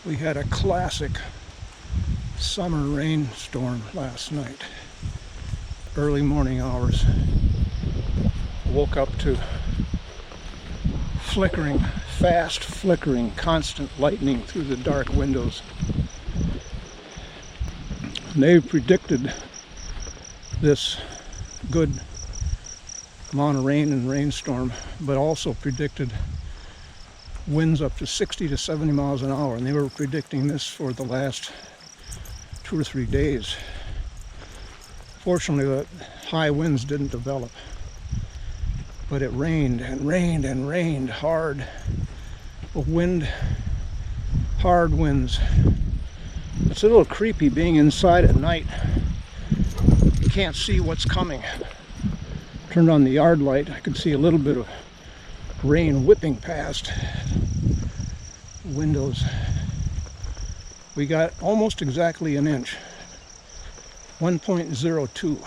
We had a classic summer rainstorm last night. Early morning hours. Woke up to flickering, fast flickering, constant lightning through the dark windows. They predicted this good amount of rain and rainstorm, but also predicted winds up to 60 to 70 miles an hour, and they were predicting this for the last 2 or 3 days. Fortunately, the high winds didn't develop, but it rained and rained and rained hard. Hard winds. It's a little creepy being inside at night. You can't see what's coming. Turned on the yard light, I could see a little bit of rain whipping past windows. We got almost exactly an inch. 1.02.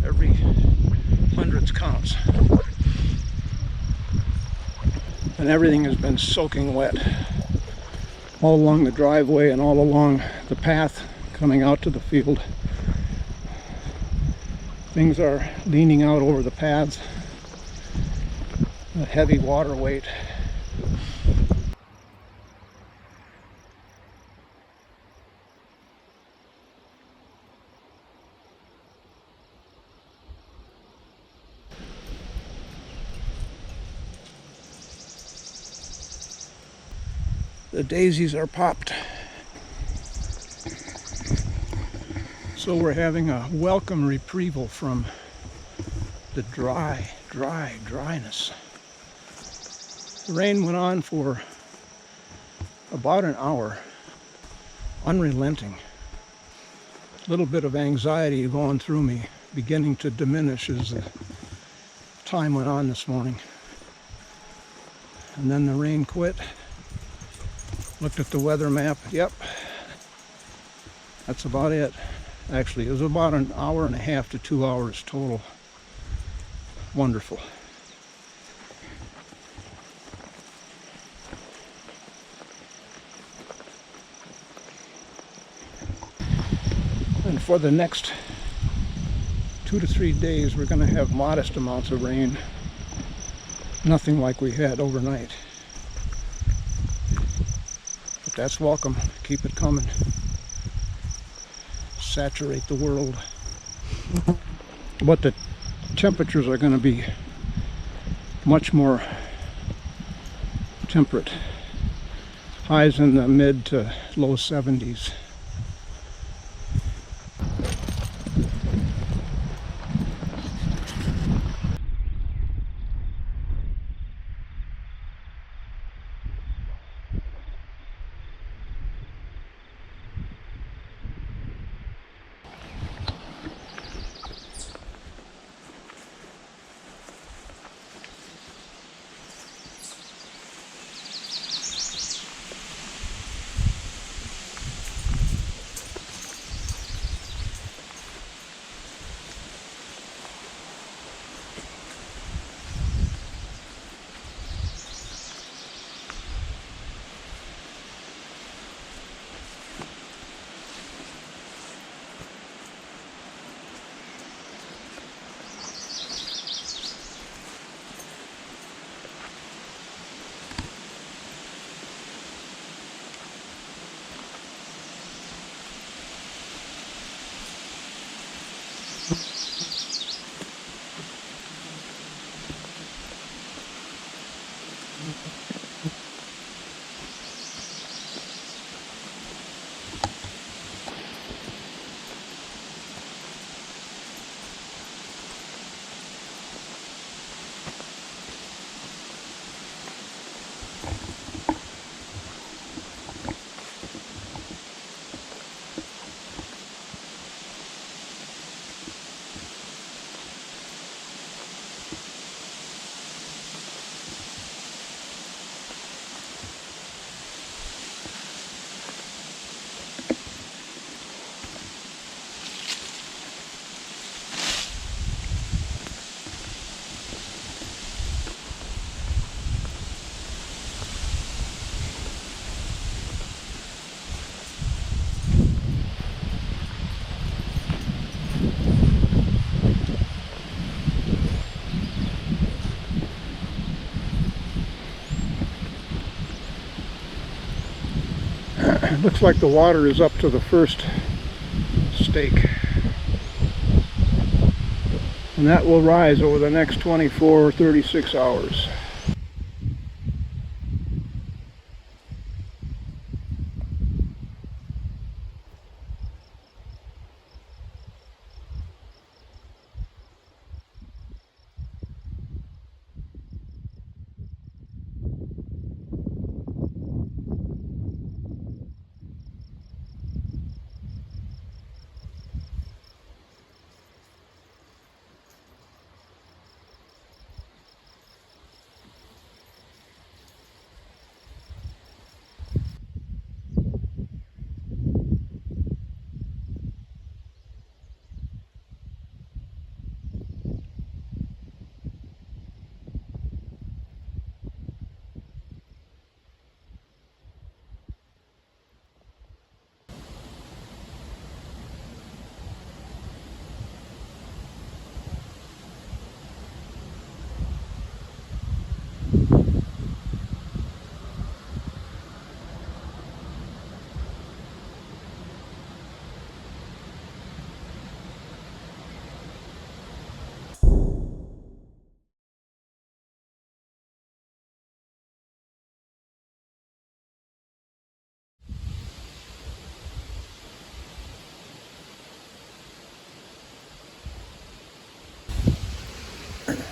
Every hundredth counts. And everything has been soaking wet. All along the driveway and all along the path coming out to the field. Things are leaning out over the paths. A heavy water weight. The daisies are popped. So we're having a welcome retrieval from the dryness. The rain went on for about an hour, unrelenting. A little bit of anxiety going through me, beginning to diminish as the time went on this morning. And then the rain quit. Looked at the weather map. Yep, that's about it. Actually, it was about an hour and a half to 2 hours total. Wonderful. And for the next 2 to 3 days, we're going to have modest amounts of rain. Nothing like we had overnight. But that's welcome. Keep it coming. Saturate the world. But the temperatures are going to be much more temperate. Highs in the mid to low 70s. Looks like the water is up to the first stake. And that will rise over the next 24 or 36 hours.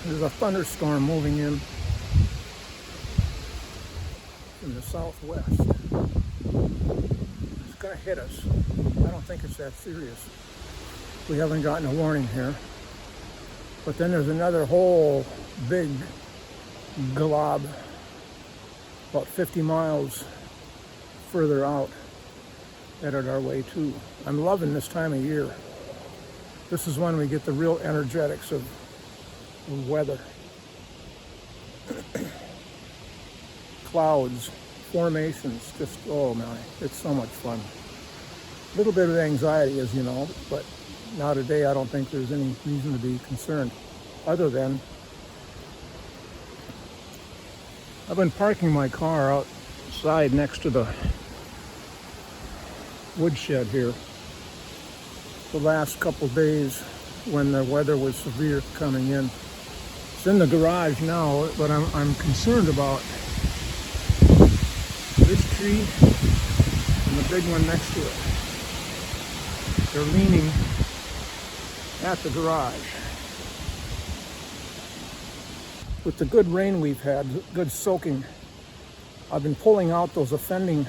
There's a thunderstorm moving in from the southwest. It's going to hit us. I don't think it's that serious. We haven't gotten a warning here. But then there's another whole big glob about 50 miles further out headed our way too. I'm loving this time of year. This is when we get the real energetics of weather. Clouds, formations, just, oh my, it's so much fun. A little bit of anxiety, as you know, but now today I don't think there's any reason to be concerned, other than I've been parking my car outside next to the woodshed here the last couple days when the weather was severe coming in. It's in the garage now, but I'm concerned about this tree and the big one next to it. They're leaning at the garage. With the good rain we've had, good soaking, I've been pulling out those offending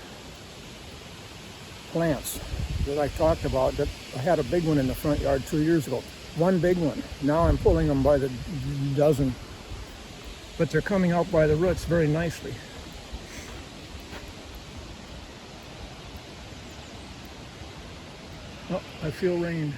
plants that I talked about. That I had a big one in the front yard 2 years ago. One big one. Now I'm pulling them by the dozen. But they're coming out by the roots very nicely. Oh, I feel rain.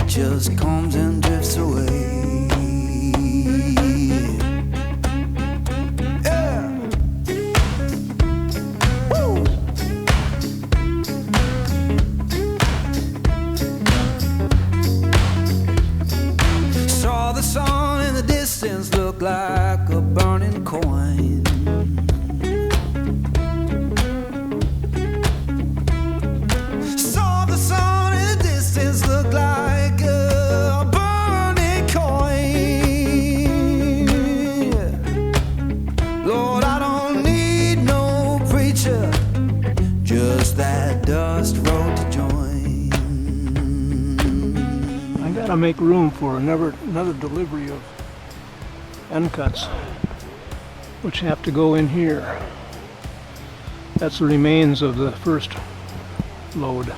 Just comes and drifts away. Yeah. Woo. Saw the sun in the distance look like a burning coin. Saw the sun in the distance look like to make room for another delivery of end cuts, which have to go in here. That's the remains of the first load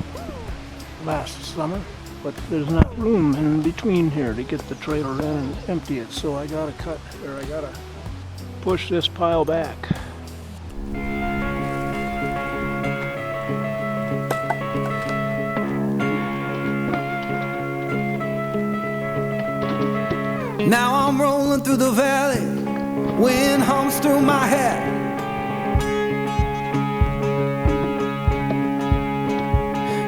last summer, but there's not room in between here to get the trailer in and empty it, so I gotta push this pile back. Now I'm rolling through the valley, wind hums through my hair.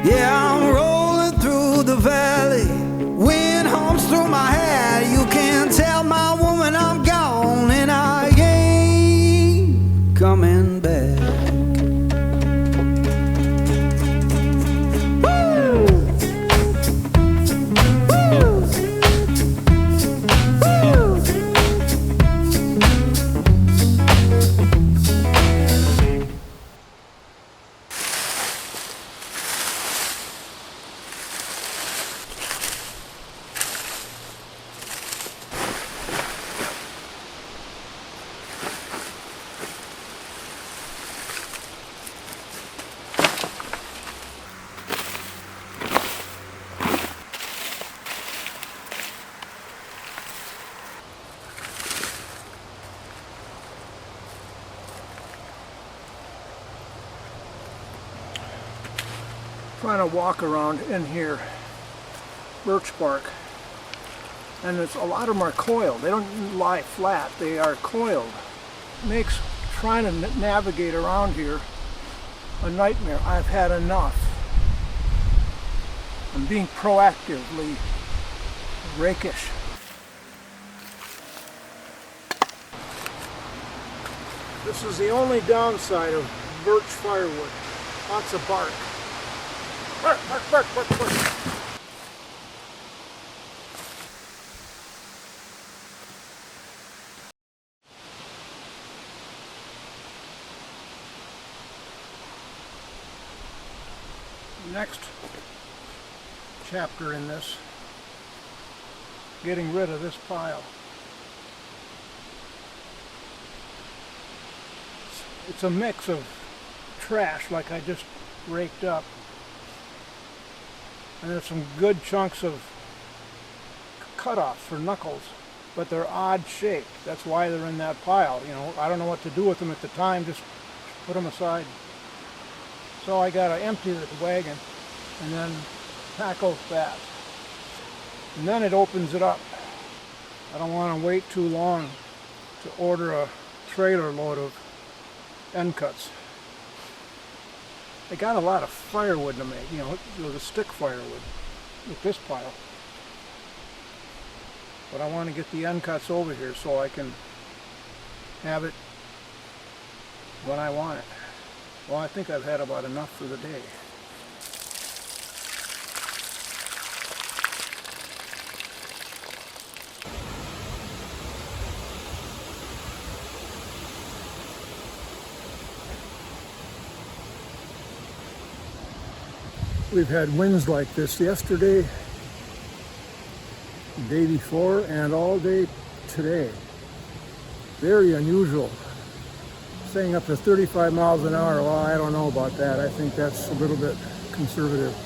Yeah, I'm rolling through the valley, wind hums through my hair. You can tell my woman I'm gone and I ain't coming back. Trying to walk around in here, birch bark, and a lot of them are coiled. They don't lie flat, they are coiled. It makes trying to navigate around here a nightmare. I've had enough. I'm being proactively rakish. This is the only downside of birch firewood. Lots of bark. Bark, bark, bark, bark, bark. Next chapter in this, getting rid of this pile. It's a mix of trash like I just raked up. And there's some good chunks of cutoffs for knuckles, but they're odd shaped. That's why they're in that pile. You know, I don't know what to do with them at the time, just put them aside. So I gotta empty the wagon and then tackle that. And then it opens it up. I don't want to wait too long to order a trailer load of end cuts. I got a lot of firewood to make, you know, the stick firewood with this pile. But I want to get the end cuts over here so I can have it when I want it. Well, I think I've had about enough for the day. We've had winds like this yesterday, the day before, and all day today. Very unusual. Saying up to 35 miles an hour, well, I don't know about that. I think that's a little bit conservative.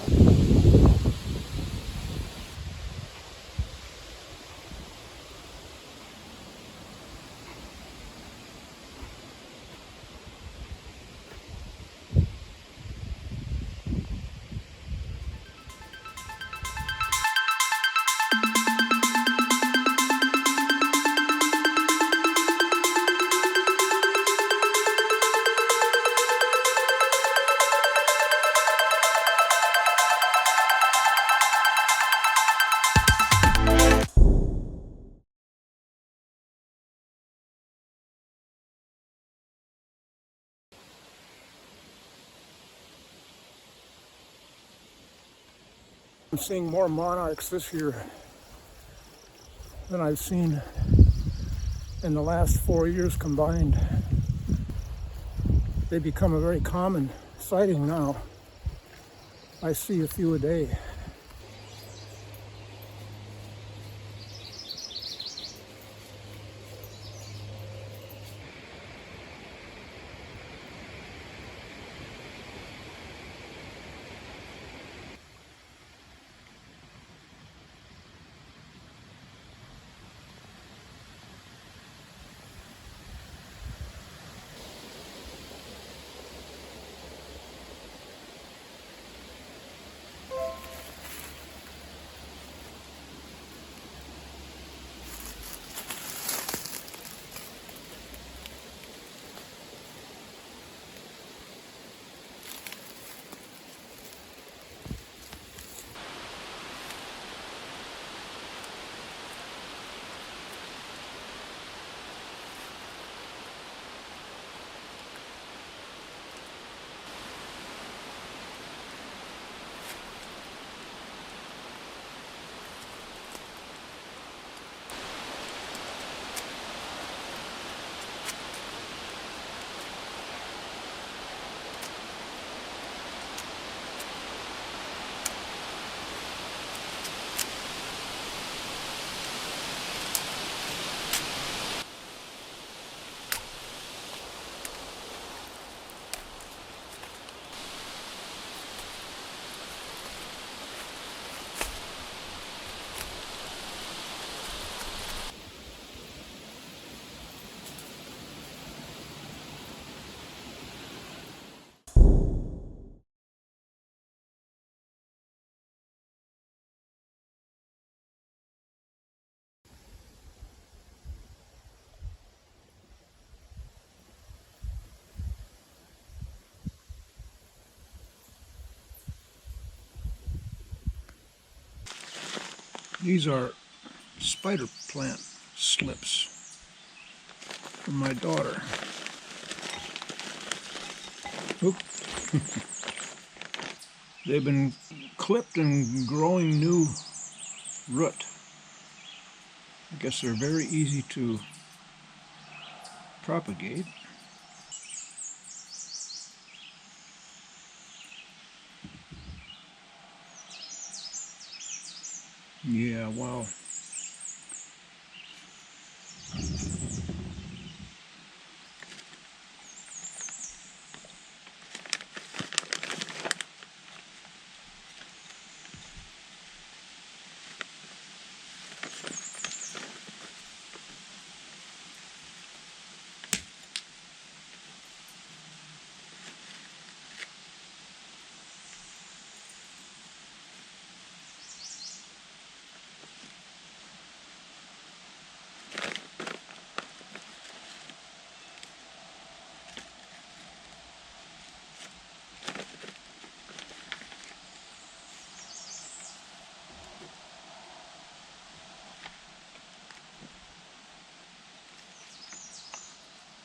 I'm seeing more monarchs this year than I've seen in the last 4 years combined. They become a very common sighting now. I see a few a day. These are spider plant slips from my daughter. Oop. They've been clipped and growing new root. I guess they're very easy to propagate. Yeah, wow.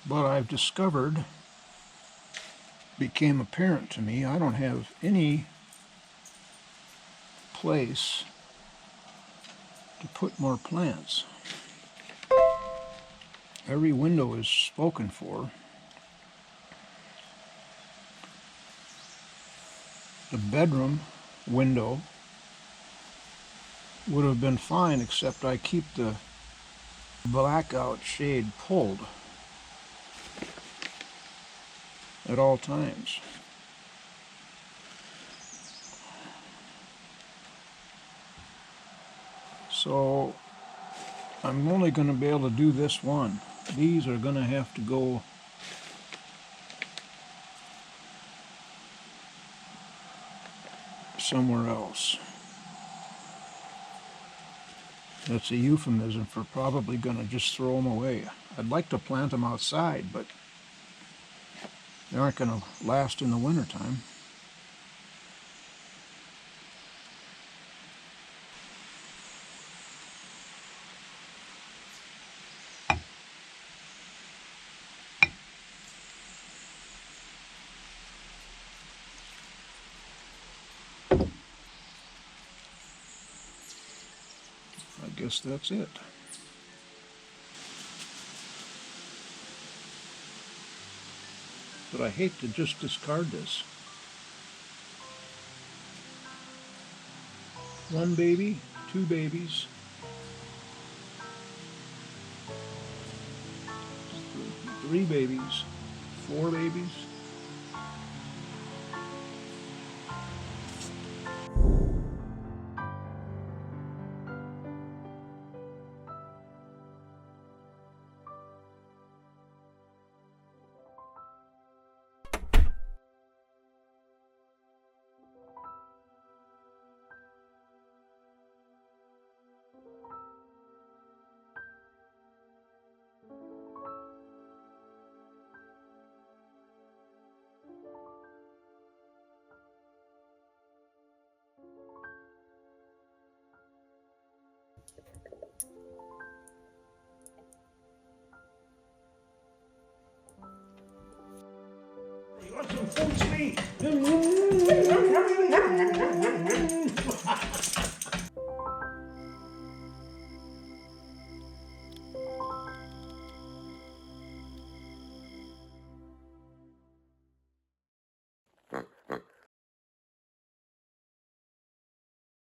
But I've discovered, became apparent to me, I don't have any place to put more plants. Every window is spoken for. The bedroom window would have been fine, except I keep the blackout shade pulled at all times. So I'm only going to be able to do this one. These are going to have to go somewhere else. That's a euphemism for probably going to just throw them away. I'd like to plant them outside, but they aren't going to last in the wintertime. I guess that's it. But I hate to just discard this. One baby, two babies, three babies, four babies. You want some food, me?